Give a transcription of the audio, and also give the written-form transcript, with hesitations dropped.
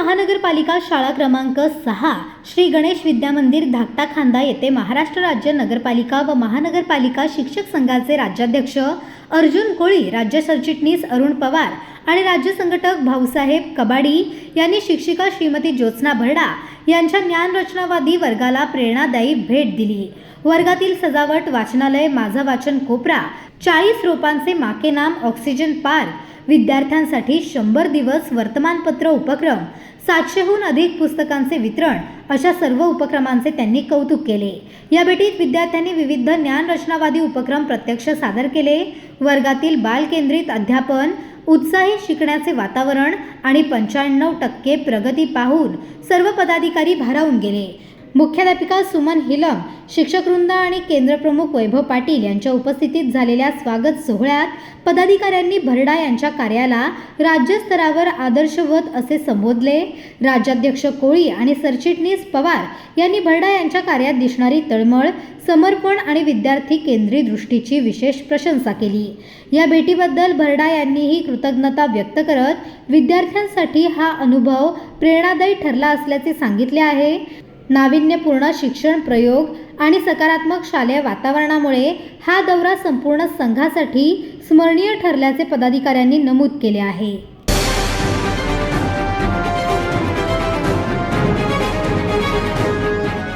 महानगरपालिका शाळा क्रमांक 6 श्री गणेश विद्या मंदिर धाकटा खांदा येथे महाराष्ट्र राज्य नगरपालिका व महानगरपालिका शिक्षक संघाचे राज्याध्यक्ष अर्जुन कोळी, राज्य सरचिटणीस अरुण पवार आणि राज्य संघटक भाऊसाहेब कबाडी यांनी शिक्षिका श्रीमती ज्योत्स्ना भरडा यांच्या ज्ञानरचनावादी वर्गाला प्रेरणादायी भेट दिली। वर्गातील सजावट, वाचनालय, माझा वाचन कोपरा, 40 रोपांचे माके नाम, ऑक्सिजन पार्क, विद्यार्थ्यांसाठी 100 दिवस वर्तमानपत्र उपक्रम, 700हून अधिक पुस्तकांचे वितरण अशा सर्व उपक्रमांचे त्यांनी कौतुक केले। या भेटीत विद्यार्थ्यांनी विविध ज्ञानरचनावादी उपक्रम प्रत्यक्ष सादर केले। वर्गातील बालकेंद्रित अध्यापन, उत्साही शिकण्याचे वातावरण आणि 95% प्रगती पाहून सर्व पदाधिकारी भारावून गेले। मुख्याध्यापिका सुमन हिलम, शिक्षकवृंद आणि केंद्रप्रमुख वैभव पाटील यांच्या उपस्थितीत झालेल्या स्वागत सोहळ्यात पदाधिकाऱ्यांनी भरडा यांच्या कार्याला राज्यस्तरावर आदर्शवत असे संबोधले। राज्याध्यक्ष कोळी आणि सरचिटणीस पवार यांनी भरडा यांच्या कार्यात दिसणारी तळमळ, समर्पण आणि विद्यार्थी केंद्रीय दृष्टीची विशेष प्रशंसा केली। या भेटीबद्दल भरडा यांनीही कृतज्ञता व्यक्त करत विद्यार्थ्यांसाठी हा अनुभव प्रेरणादायी ठरला असल्याचे सांगितले आहे। नाविन्यपूर्ण शिक्षण प्रयोग आणि सकारात्मक शालेय वातावरणामुळे हा दौरा संपूर्ण संघासाठी स्मरणीय ठरल्याचे पदाधिकाऱ्यांनी नमूद केले आहे।